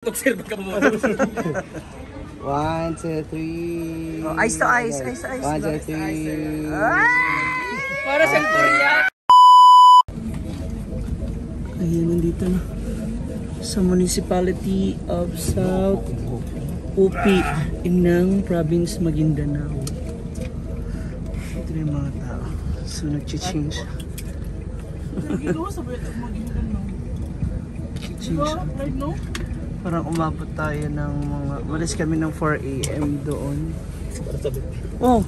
Observe ka mo. 1, 2, 3. Oh, ice to ice, ice to ice. 1, 2, 3. Para siyang Korea. Ayan, nandito na. Sa Municipality of South Upi ng Province Maguindanao. Ito na yung mga tao. So, nag-change. Nagagawa sa Maguindanao. Change. Parang umabot tayo ng mga... Walis kami ng 4 AM doon. Oh!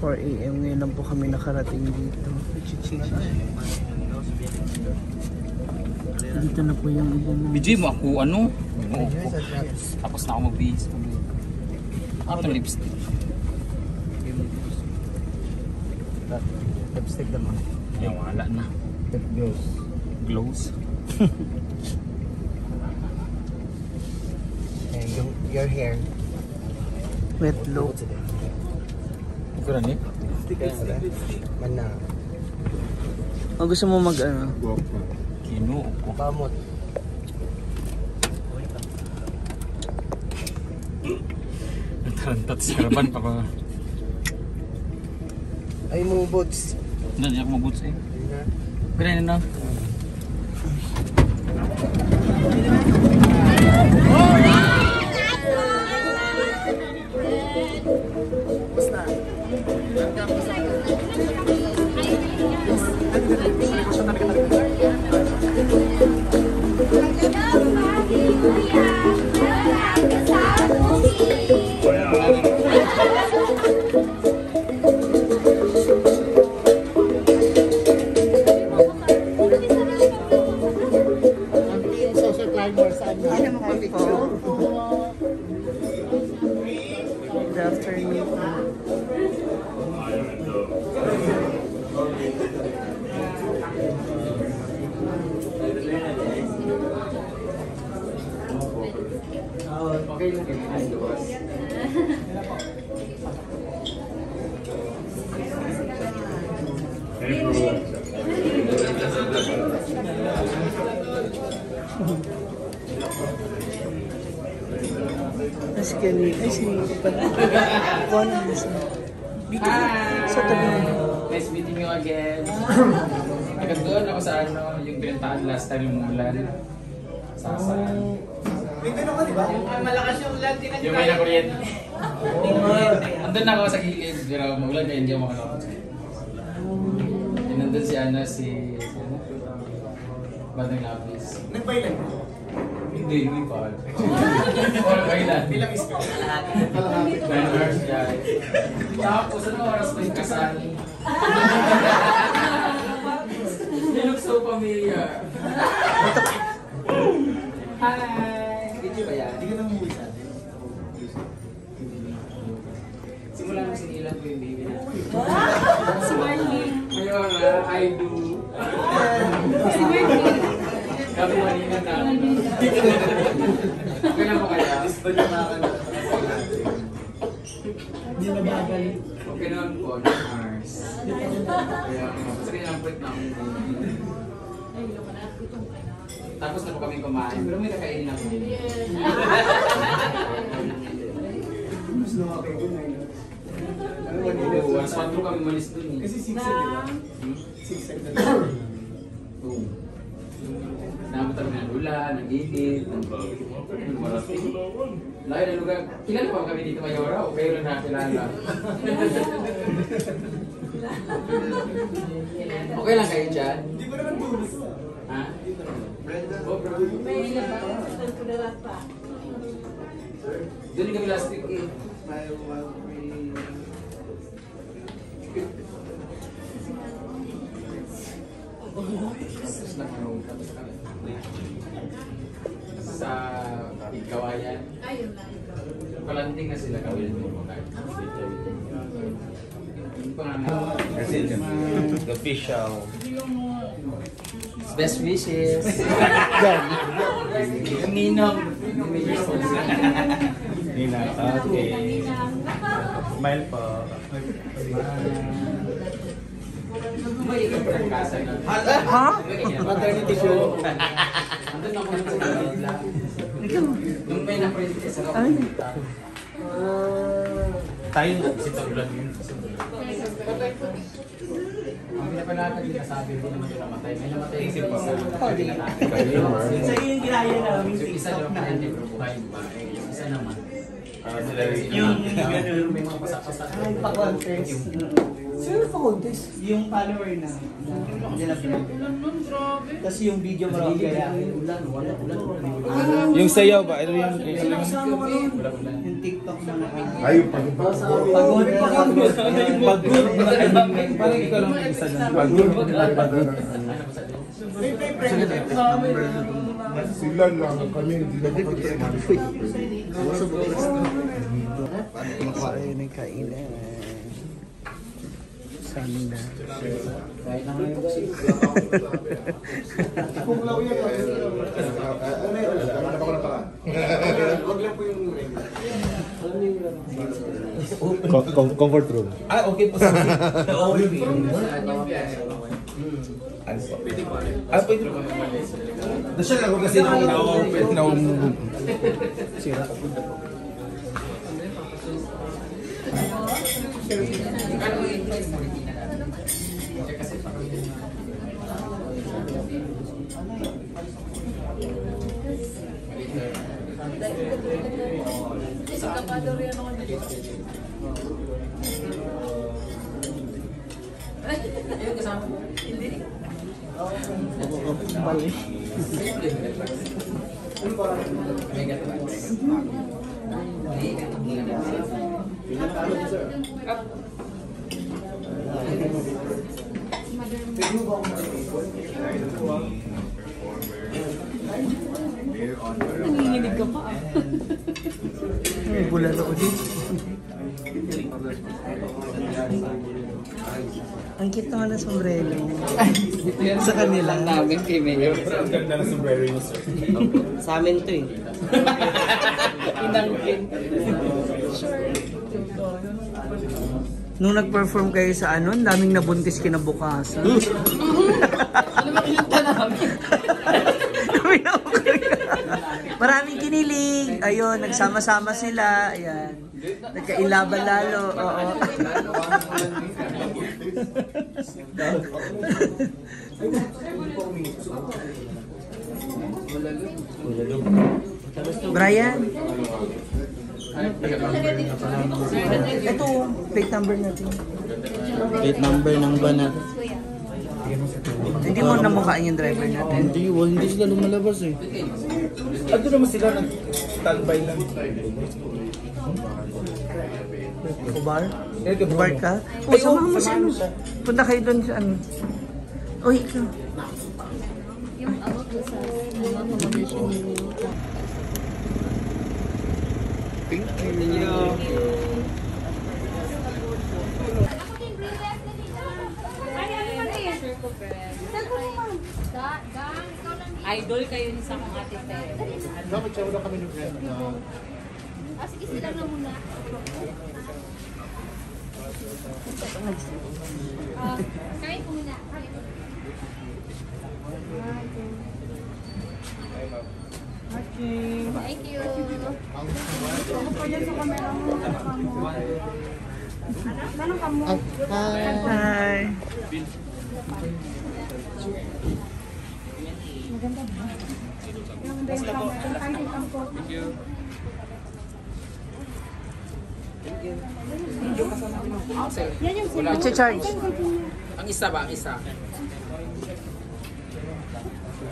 4 AM ngayon lang po kami nakarating dito. Dito na po yung ibang... BJ mo ako ano? Tapos na ako mag-bihis. Ito lipstick. Lipstick naman. Yung wala na. Glows. And your hair. Wet look. Ukuran eh? Mana. O gusto mo mag ano? Kino ko. Pamot. Natarantat sa karaban pa ba? Ay mo boots. Hindi ako mabuts eh. Ganyan na. Good afternoon. Kasi kanina, si Juan dito sa tabi niya. Nice meeting you again. Nagdoon ako sa ano, yung pinuntahan last time yung ulan. Sasaan. Yung malakas yung ulan, Yung may nakuryente. Andun ako sa gilid, pero maulan kaya hindi ako makalapot. Nandun si ano, si Badang Lapis. Nagpailan mo? Hindi, hindi pa. Wala kailan. Bilang iska. 9 hours drive. Tapos ano oras pa yung kasal? You look so familiar. Hi! Video ba yan? Hindi ka naman umuwi sa atin. Simula nung sinilang ko yung baby na. Si Marlene. Ngayon I do. Si Marlene. Kami manina na. Kailan mo kaya? Hindi na babalik. Okay naman po, 9 hours. Kaya, kasi kinampit na ako. Tapos na po kami kumain, pero may kakainin ako. Oo, alas 4 kami malis dun eh. Kasi 6 di ba? 6 na. Oo. Nakapot kami ng ulan, ng init, ng marating. Layo na lugar. Kilala pa kami dito Mayora o kayo lang nakilala? Okay lang kayo dyan? Hindi ko naman tulos. Ha? Oh, bro. May labas. Pa. Doon kami last week eh. Tapos nakarungkat sa Ikawayan. Ayun na. Palanting na sila kawin mo kahit. Kasi the official. Best wishes. Ninong. Nina, okay. Smile po. Ha? Maternity show. Andun ako sa Manila. Nung may na-print sa Ay. Tayo si Taglan yun. ang pinapalakad din sabi ko naman yung namatay. May namatay yung isa. So yung ginaya namin So isa daw na hindi pero buhay ba? Yung isa naman. Sila yung ganun. May mga pasak-pasak. Ay, pa-contest. Sino pa-contest? Yung follower na. Tapos yung video mo lang kaya. Yung sayaw ba? Ito yung Yung TikTok mo na. Ayun, pagod. Pagod. Parang ikaw lang mag-isa dyan. Sila lang kami, hindi na makapagsabi. Kumakain ng kainan. Sanda. Kahit na ngayon kasi. Comfort room. Ah, okay po sa pwede po. Nasya lang ako kasi na-open. Sira. Balik. Nanginginig ka pa. May bulan ako din. Ang cute naman ng sombrero. Sa kanila. Namin kay Mayor. Ang ganda na sombrero yun, sir. Sa amin to eh. Inangkin. Nung nag-perform kayo sa ano, ang daming nabuntis kinabukasan. Ano ba kinanta namin? Maraming kinilig. Ayun, nagsama-sama sila. Ayan. Nagkailaban lalo. Oo. Brian. Ito, plate number natin. Plate number ng van natin. Hindi mo namukhaan yung driver natin. Hindi sila lumalabas eh. Ano naman sila nag-standby lang? Kubar? Kubar ka? O, samahan mo siya. Punta kayo doon sa ano. Uy, ikaw. Yung abot ko sa mga combination niyo. Thank you. Idol kayo ni sa mga ate Ted. Dapat siya wala kami ng friend na... Sige, sila na muna. Kain po muna. Thank you. Hi. I-charge. Ang isa ba? Ang isa.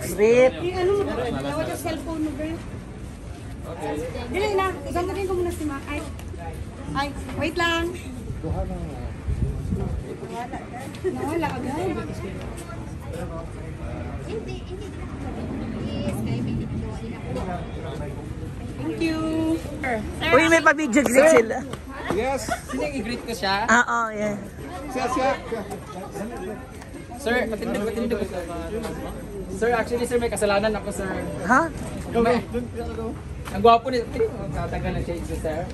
Sweet. Yung ano mo, nawag yung cellphone mo, bro. Dili na, gamitin ko muna si Mac. Ay, wait lang. Nawala agad. Hindi. Thank you. Uy, may pa-video greet sila. Yes! Sino yung i-greet ko siya? Oo, yeah. Siya. Sir, matindog. Sir, actually sir, may kasalanan ako sir. Ha? Ang gwapo ni tatagal ng shades sir.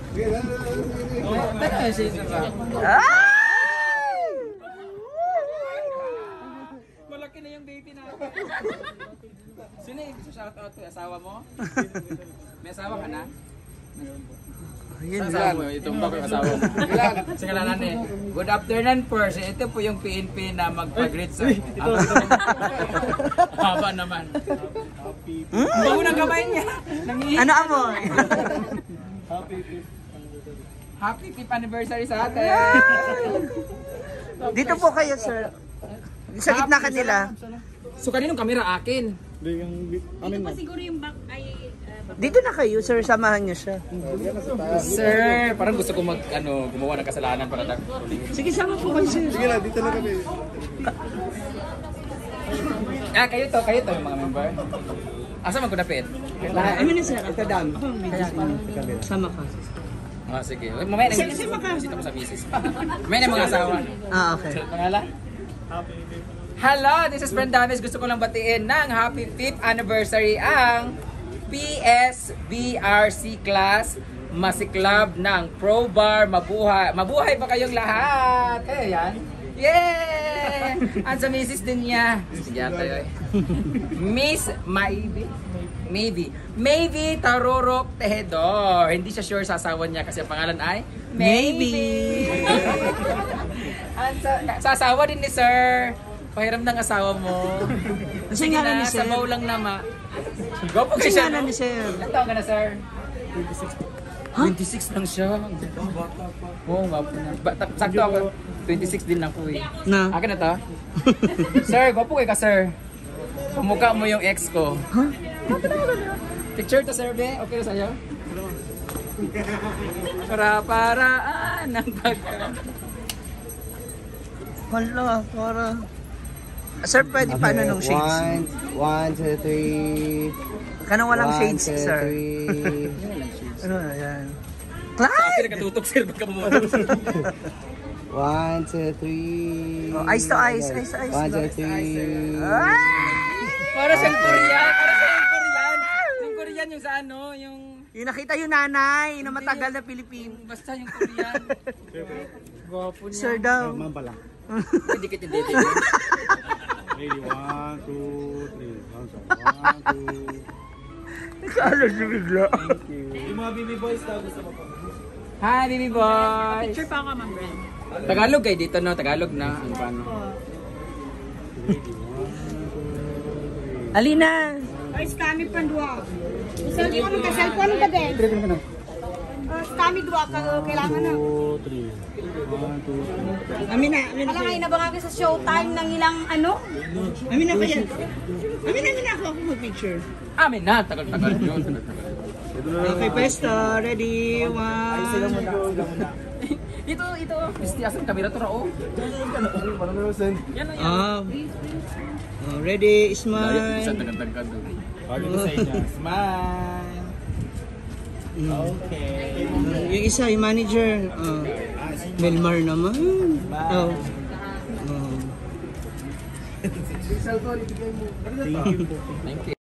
Tatagal ng shades ba? Ay! Sino yung gusto shoutout to? Asawa mo? May asawa ka na? Yun Asawa lang. mo, itong bago yung asawa mo. Sa kalanan eh. Good afternoon, Percy. Ito po yung PNP na magpag-greet sa... Haba naman. Bango ng kamay niya. Nangihingi. Ano amoy? Happy 5th anniversary sa atin. Dito po kayo, sir. Sa gitna kanila. So kaninong kamera akin? Dito pa siguro yung back ay... Dito na kayo, sir. Samahan niyo siya. Sir, parang gusto ko gumawa ng kasalanan para Sige, sama po kayo, sir. Sige lang, dito na kami. kayo to yung mga member. Asa man ko dapit? Ano na, sir? Ito dam. Sama ka. Ah, sige. Mamaya na bisita mo sa misis. Mamaya na mga asawa. Ah, okay. Pangalan? Hello, this is Brenda Dames. Gusto ko lang batiin ng happy 5th anniversary ang PSBRC class Masiklab ng Pro Bar. Mabuhay! Mabuhay pa kayong lahat! Yan. Yay! At sa misis din niya. Sige tayo. Miss Maybe Tarurok Tejedor. Hindi siya sure sa asawa niya kasi ang pangalan ay Maybe. Sa asawa din ni Sir. Pahiram ng asawa mo. Kasi nga ni sir. Sabaw lang nama. Gopo Kasi siya. nga ni sir. Ilan taon ka na, Sir? 26 lang siya. Oo, nga po na. Sakto ako. 26 din lang po eh. Na? Akin na to. Sir, gwapo kayo ka, sir. Pumukha mo yung ex ko. Huh? Picture to, sir, be? Okay na sa'yo? Para-paraan ng pagka... Hala, para... Sir, pwede paano nung shades? 1, 2, 3. Kanang walang shades, sir. 3. Ano na yan? Akin Clyde! nakatutok, sir. Baka mo. 1, 2, 3. Oh, eyes to eyes, eyes to eyes. 1, 2, 3. Para siyang Korean. Para siyang Korean. Yung Korean yung sa ano, yung... Yung nakita yung nanay na matagal na Pilipino. Basta yung Korean. Gwapo niya. Sir daw. Hindi kita dito. Ready, 1, 2, 3. Nakaalo siya bigla. Yung mga baby boys daw gusto mo pa. Hi, baby boy! Picture pa ako, Ma'am Brent. Tagalog kayo dito, no? Tagalog na. Ano paano? Alina! Ay, kami pa dua. Cellphone ka din. Kami dua ka kailangan na. 2, 3. 1, 2, 3. Amin na. Alam nga, inabangan ko sa showtime ng ilang ano. Amin na pa yan. Amin na ako mag-picture. Amin na, tagal-tagal yun. Okay, pwesto. Ready? 1. Ito. Pisti, asan kamera to, Rao? Yan na yan. Ready? Isa Smile. tagal-tagal doon. Pagod ko sa inyo. Smile. Okay. Yung isa, yung manager. Melmar naman. Oh. Thank you.